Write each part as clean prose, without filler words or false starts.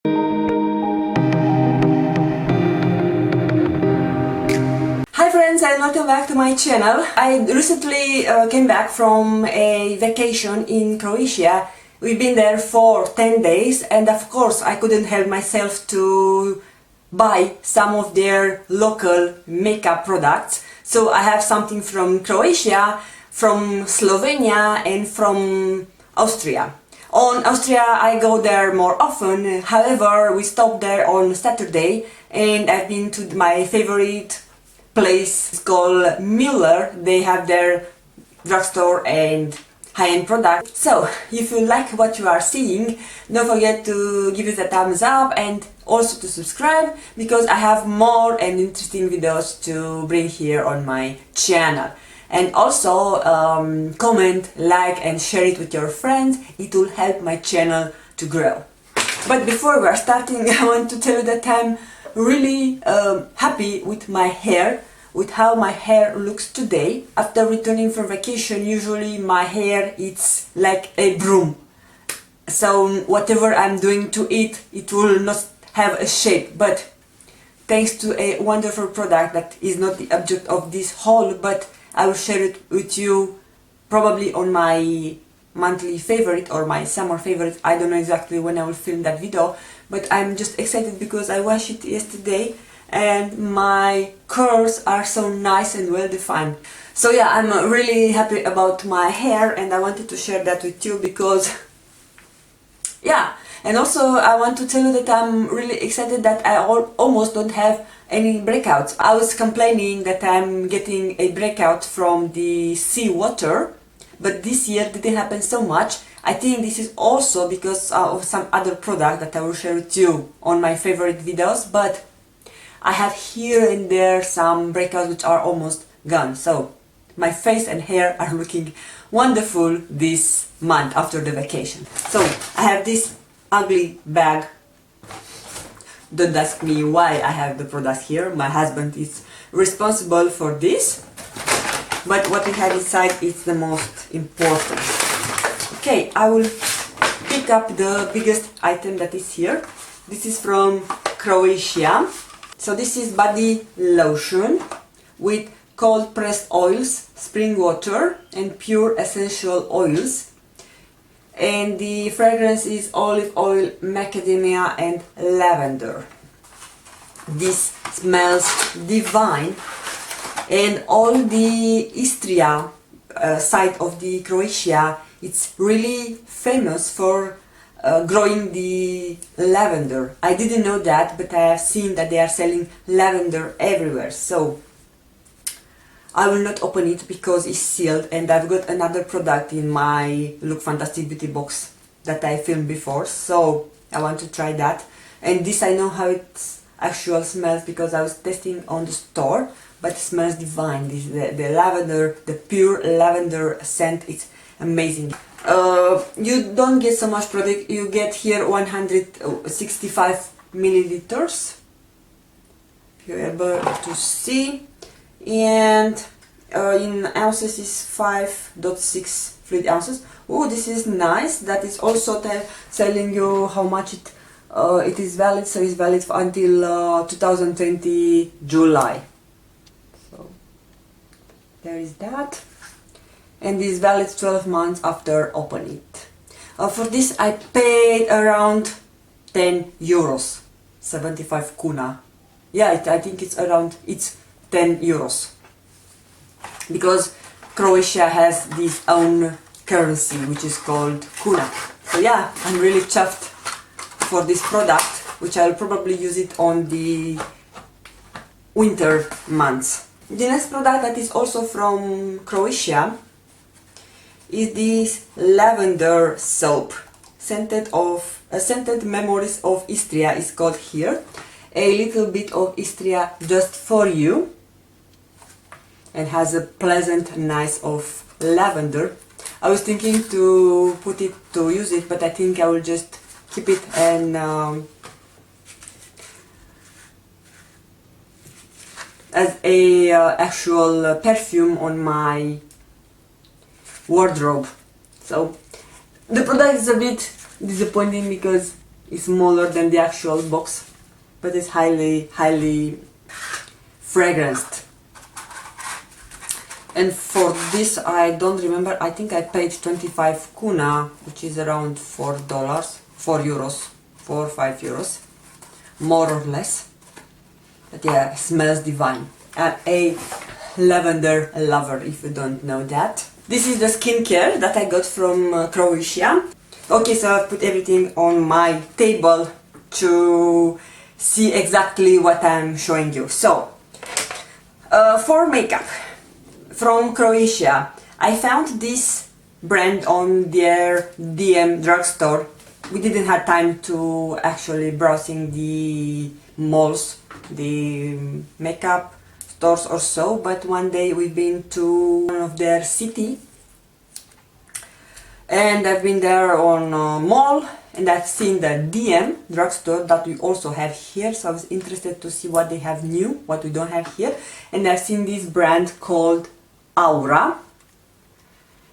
Hi friends and welcome back to my channel. I recently came back from a vacation in Croatia. We've been there for 10 days and of course I couldn't help myself to buy some of their local makeup products. So I have something from Croatia, from Slovenia and from Austria. On Austria I go there more often, however we stopped there on Saturday and I've been to my favorite place. It's called Müller. They have their drugstore and high-end products. So if you like what you are seeing, don't forget to give it a thumbs up and also to subscribe because I have more and interesting videos to bring here on my channel. And also comment, like and share it with your friends. It will help my channel to grow. But before we are starting, I want to tell you that I'm really happy with my hair, with how my hair looks today. After returning from vacation, usually my hair is like a broom. So whatever I'm doing to it, it will not have a shape. But thanks to a wonderful product that is not the object of this haul, but I will share it with you probably on my monthly favorite or my summer favorite. I don't know exactly when I will film that video, but I'm just excited because I washed it yesterday and my curls are so nice and well defined. So yeah, I'm really happy about my hair and I wanted to share that with you because yeah. And also I want to tell you that I'm really excited that I almost don't have any breakouts. I was complaining that I'm getting a breakout from the seawater, but this year didn't happen so much. I think this is also because of some other product that I will share with you on my favorite videos, but I have here and there some breakouts which are almost gone. So my face and hair are looking wonderful this month after the vacation. So I have this ugly bag. Don't ask me why I have the product here. My husband is responsible for this. But what we have inside is the most important. Okay, I will pick up the biggest item that is here. This is from Croatia. So this is body lotion with cold pressed oils, spring water and pure essential oils. And the fragrance is olive oil, macadamia and lavender. This smells divine. And all the Istria side of the Croatia, it's really famous for growing the lavender. I didn't know that, but I have seen that they are selling lavender everywhere. So I will not open it because it's sealed, and I've got another product in my Look Fantastic Beauty box that I filmed before, so I want to try that. And this I know how it actually smells because I was testing on the store, but it smells divine. This the lavender, the pure lavender scent, it's amazing. You don't get so much product, you get here 165 milliliters, if you're able to see. And in ounces is 5.6 fluid ounces. Oh, this is nice. That is also telling you how much it is valid. So it's valid until 2020 July. So there is that. And is valid 12 months after opening it. For this I paid around 10 euros, 75 kuna. Yeah, I think it's around, it's 10 euros because Croatia has this own currency which is called kuna. So yeah, I'm really chuffed for this product, which I'll probably use it on the winter months. The next product that is also from Croatia is this lavender soap. Scented Memories of Istria is called here. A little bit of Istria just for you. And has a pleasant nice of lavender. I was thinking to use it, but I think I will just keep it and as a actual perfume on my wardrobe. So the product is a bit disappointing because It's smaller than the actual box, but it's highly fragranced. And for this, I don't remember, I think I paid 25 kuna, which is around $4, 4 euros, 4 or 5 euros, more or less. But yeah, smells divine. I'm a lavender lover, if you don't know that. This is the skincare that I got from Croatia. Okay, so I've put everything on my table to see exactly what I'm showing you. So, for makeup from Croatia, I found this brand on their DM drugstore. We didn't have time to actually browsing the malls, the makeup stores or so, but one day we've been to one of their city, and I've been there on a mall, and I've seen the DM drugstore that we also have here, so I was interested to see what they have new, what we don't have here. And I've seen this brand called Aura,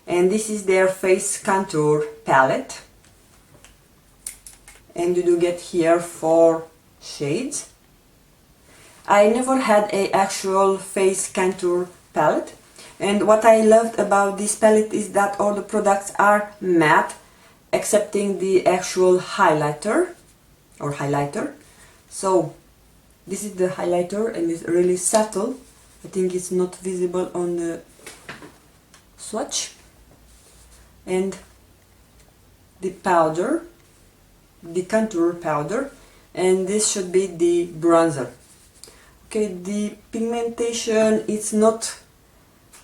and this is their face contour palette, and you do get here 4 shades. I never had a actual face contour palette, and what I loved about this palette is that all the products are matte, excepting the actual highlighter or highlighter. So this is the highlighter, and it's really subtle. I think it's not visible on the swatch. And the powder, the contour powder, and this should be the bronzer. Okay, the pigmentation is not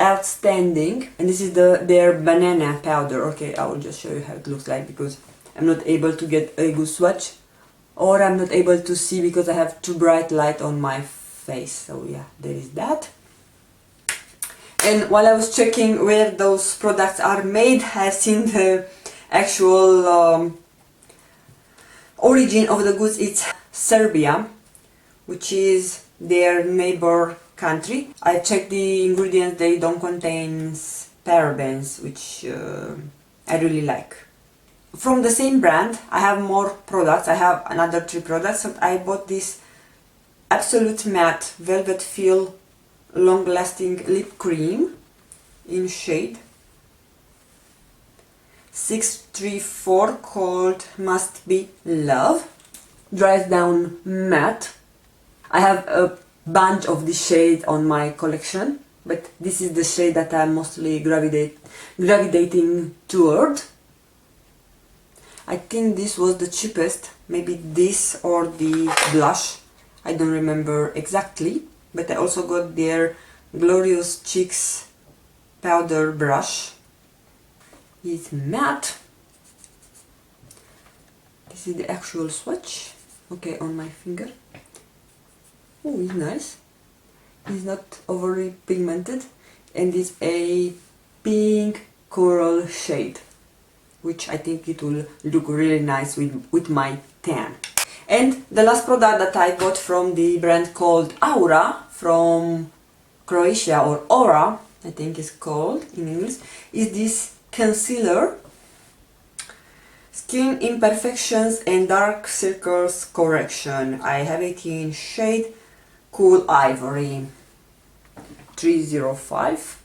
outstanding, and this is their banana powder. Okay, I will just show you how it looks like, because I'm not able to get a good swatch, or I'm not able to see because I have too bright light on my face. So yeah, there is that. And while I was checking where those products are made, I've seen the actual origin of the goods. It's Serbia, which is their neighbor country. I checked the ingredients, they don't contain parabens, which I really like. From the same brand, I have more products. I have another 3 products, and I bought this Absolute Matte Velvet Feel Long Lasting Lip Cream in shade 634 called Must Be Love. Dries down matte. I have a bunch of this shade on my collection, but this is the shade that I'm mostly gravitating toward. I think this was the cheapest, maybe this or the blush, I don't remember exactly, but I also got their Glorious Cheeks powder brush. It's matte. This is the actual swatch. Okay, on my finger. Oh, it's nice. It's not overly pigmented, and it's a pink coral shade, which I think it will look really nice with my tan. And the last product that I got from the brand called Aura from Croatia, or Aura I think it's called in English, is this concealer, Skin Imperfections and Dark Circles Correction. I have it in shade Cool Ivory 305.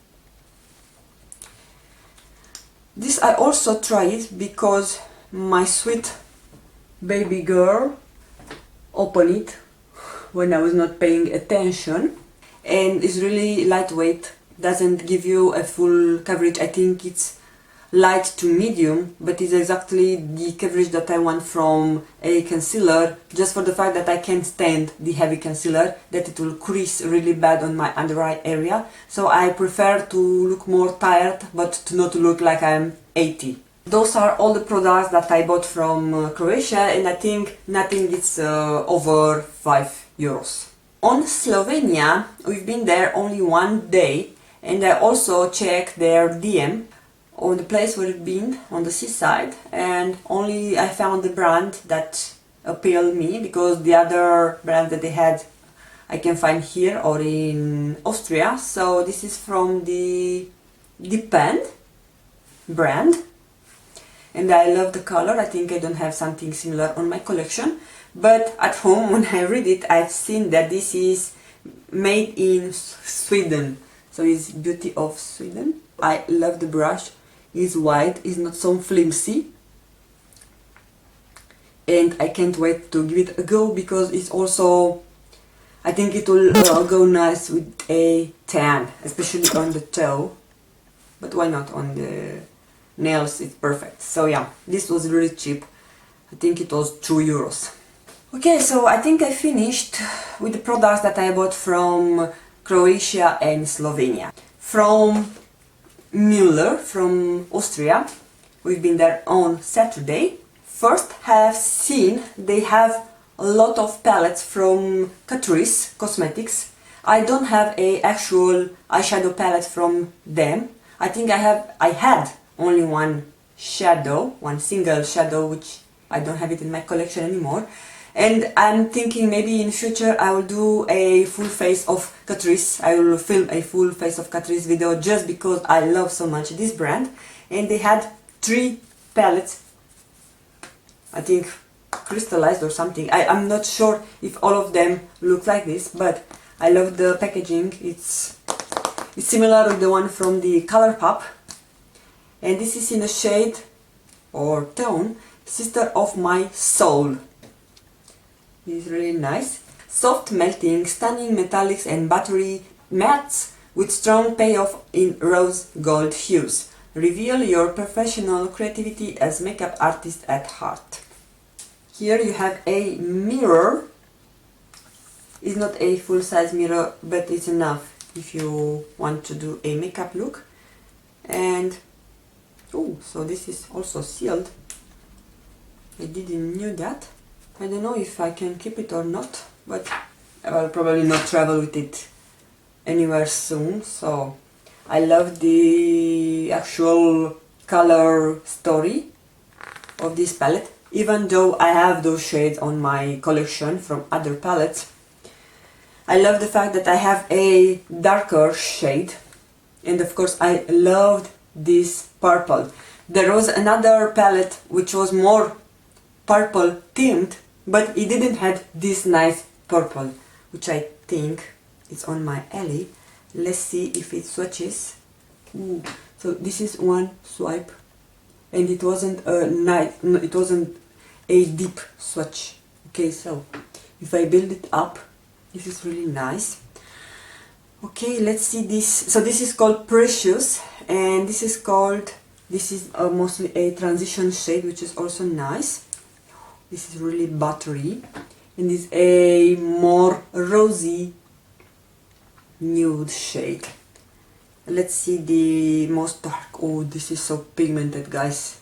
This I also tried because my sweet baby girl opened it when I was not paying attention, and it's really lightweight, doesn't give you a full coverage. I think it's light to medium, but it's exactly the coverage that I want from a concealer, just for the fact that I can't stand the heavy concealer, that it will crease really bad on my under eye area. So I prefer to look more tired, but to not look like I'm 80. Those are all the products that I bought from Croatia, and I think nothing is over 5 euros. On Slovenia, we've been there only one day, and I also checked their DM on the place where we've been, on the seaside, and only I found the brand that appealed me, because the other brand that they had I can find here or in Austria. So this is from the Depend brand, and I love the color. I think I don't have something similar on my collection, but at home when I read it, I've seen that this is made in Sweden, so it's Beauty of Sweden. I love the brush. It's wide, it's not so flimsy, and I can't wait to give it a go because it's also, I think it will go nice with a tan, especially on the toe, but why not on the nails? It's perfect. So yeah, this was really cheap. I think it was 2 euros. Okay, so I think I finished with the products that I bought from Croatia and Slovenia. From Müller, from Austria, we've been there on Saturday. First, I have seen they have a lot of palettes from Catrice Cosmetics. I don't have a actual eyeshadow palette from them. I think I had only one single shadow, which I don't have it in my collection anymore. And I'm thinking maybe in future I will do a full face of Catrice. I will film a full face of Catrice video just because I love so much this brand. And they had 3 palettes, I think crystallized or something. I'm not sure if all of them look like this, but I love the packaging. It's similar with the one from the Colourpop. And this is in a shade or tone, Sister of My Soul. It's really nice. Soft melting, stunning metallics and buttery mattes with strong payoff in rose gold hues. Reveal your professional creativity as makeup artist at heart. Here you have a mirror. It's not a full-size mirror, but it's enough if you want to do a makeup look. And oh, so this is also sealed. I didn't know that. I don't know if I can keep it or not, but I will probably not travel with it anywhere soon. So I love the actual color story of this palette. Even though I have those shades on my collection from other palettes, I love the fact that I have a darker shade. And of course I loved this purple. There was another palette which was more purple themed, but it didn't have this nice purple, which I think is on my alley. Let's see if it swatches. Ooh. So this is one swipe, and it wasn't a deep swatch. Okay, so if I build it up, this is really nice. Okay, let's see this. So this is called Precious, and this is mostly a transition shade, which is also nice. This is really buttery, and it's a more rosy nude shade. Let's see the most dark. Oh, this is so pigmented, guys.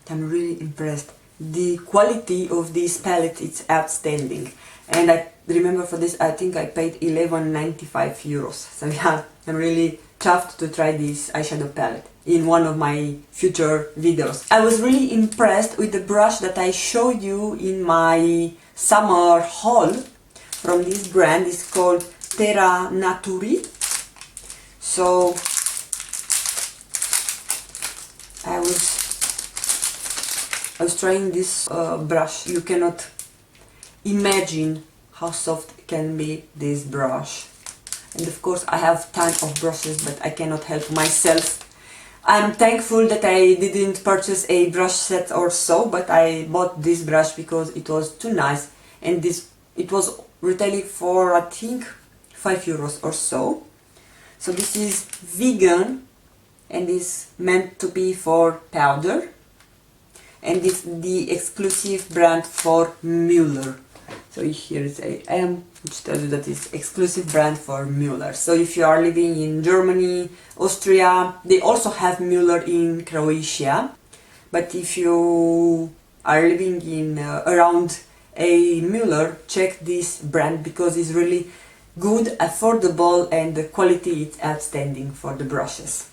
I'm really impressed. The quality of this palette is outstanding, and I remember for this I think I paid 11.95 euros. So yeah, I'm really chuffed to try this eyeshadow palette in one of my future videos. I was really impressed with the brush that I showed you in my summer haul from this brand. It's called Terra Naturi. So I was trying this brush. You cannot imagine how soft can be this brush. And of course I have tons of brushes, but I cannot help myself. I'm thankful that I didn't purchase a brush set or so, but I bought this brush because it was too nice, and it was retailing for I think 5 euros or so. So this is vegan and is meant to be for powder, and it's the exclusive brand for Müller. So here is a M, which tells you that it's exclusive brand for Müller. So if you are living in Germany, Austria, they also have Müller in Croatia. But if you are living in around a Müller, check this brand because it's really good, affordable, and the quality is outstanding for the brushes.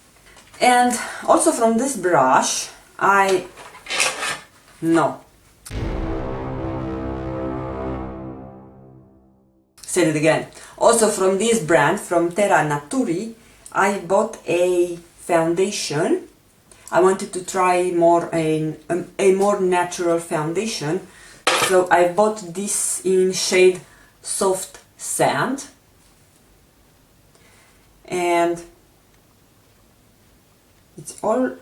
And also from this brush, Said it again. Also from this brand, from Terra Naturi, I bought a foundation. I wanted to try more a more natural foundation, so I bought this in shade Soft Sand, and it's all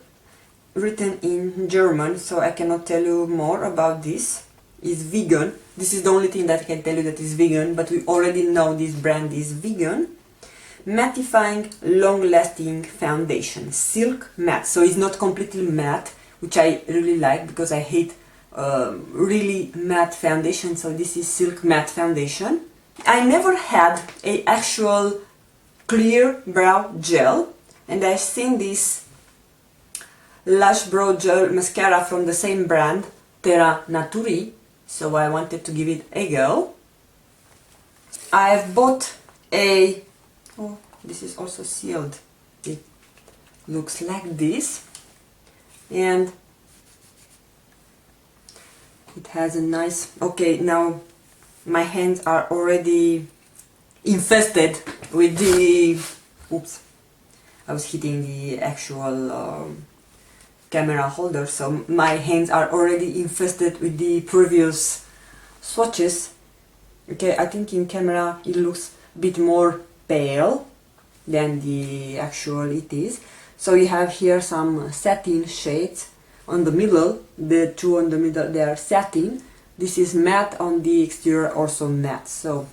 written in German, so I cannot tell you more about this. It's vegan. This is the only thing that I can tell you that is vegan, but we already know this brand is vegan. Mattifying long-lasting foundation, silk matte, so it's not completely matte, which I really like because I hate really matte foundation, so this is silk matte foundation. I never had a actual clear brow gel, and I've seen this Lash Brow Gel mascara from the same brand, Terra Naturi, so I wanted to give it a go. I've bought a... oh, this is also sealed. It looks like this, and it has a nice... okay, now my hands are already infested with the... oops, I was hitting the actual camera holder, so my hands are already infested with the previous swatches. Okay, I think in camera it looks a bit more pale than the actual it is. So you have here some satin shades on the middle. The two on the middle, they are satin. This is matte on the exterior, also matte. So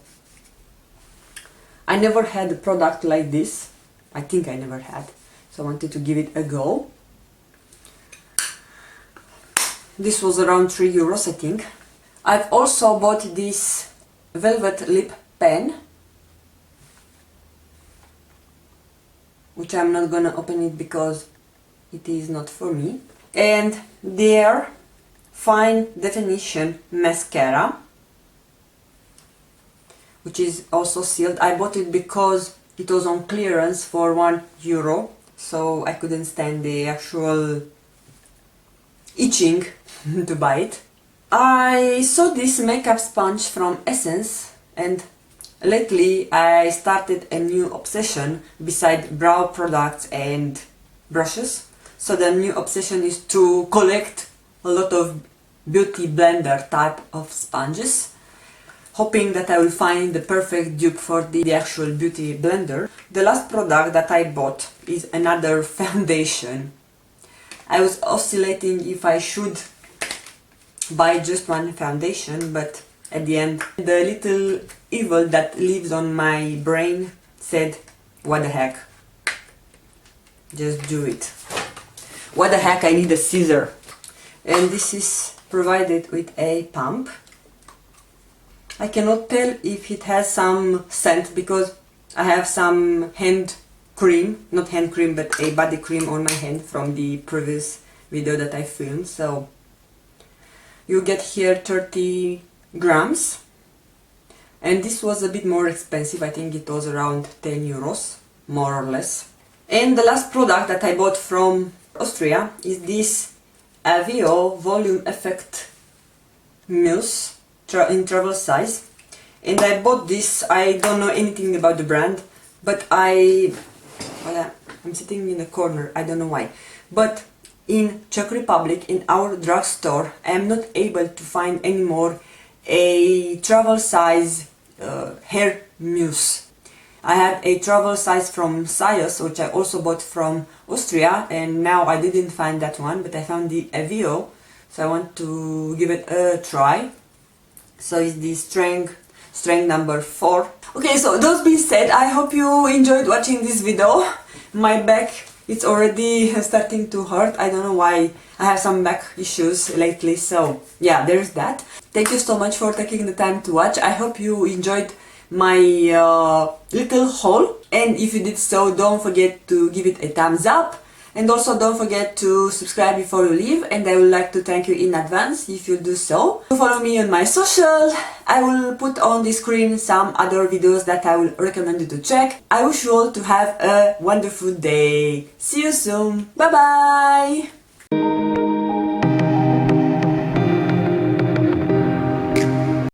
I never had a product like this. I think I never had, so I wanted to give it a go. This was around 3 euros, I think. I've also bought this velvet lip pen, which I'm not gonna open it because it is not for me. And their Fine Definition mascara, which is also sealed. I bought it because it was on clearance for 1 euro, so I couldn't stand the actual itching to buy it. I saw this makeup sponge from Essence, and lately I started a new obsession beside brow products and brushes. So the new obsession is to collect a lot of beauty blender type of sponges, hoping that I will find the perfect dupe for the actual beauty blender. The last product that I bought is another foundation. I was oscillating if I should buy just one foundation, but at the end the little evil that lives on my brain said, what the heck, just do it. What the heck, I need a scissor. And this is provided with a pump. I cannot tell if it has some scent because I have some hand cream, not hand cream but a body cream on my hand from the previous video that I filmed. So you get here 30 grams, and this was a bit more expensive. I think it was around 10 euros, more or less. And the last product that I bought from Austria is this Avio Volume Effect Mousse in travel size. And I bought this, I don't know anything about the brand, but I'm sitting in a corner, I don't know why. But in Czech Republic, in our drugstore, I am not able to find anymore a travel size hair mousse. I had a travel size from Syster, which I also bought from Austria, and now I didn't find that one, but I found the Avio, so I want to give it a try. So it's the strength number 4. Okay, so those being said, I hope you enjoyed watching this video. My back, it's already starting to hurt. I don't know why. I have some back issues lately, so yeah, there's that. Thank you so much for taking the time to watch. I hope you enjoyed my little haul, and if you did so, don't forget to give it a thumbs up. And also don't forget to subscribe before you leave, and I would like to thank you in advance if you do so. Follow me on my social. I will put on the screen some other videos that I will recommend you to check. I wish you all to have a wonderful day. See you soon. Bye bye!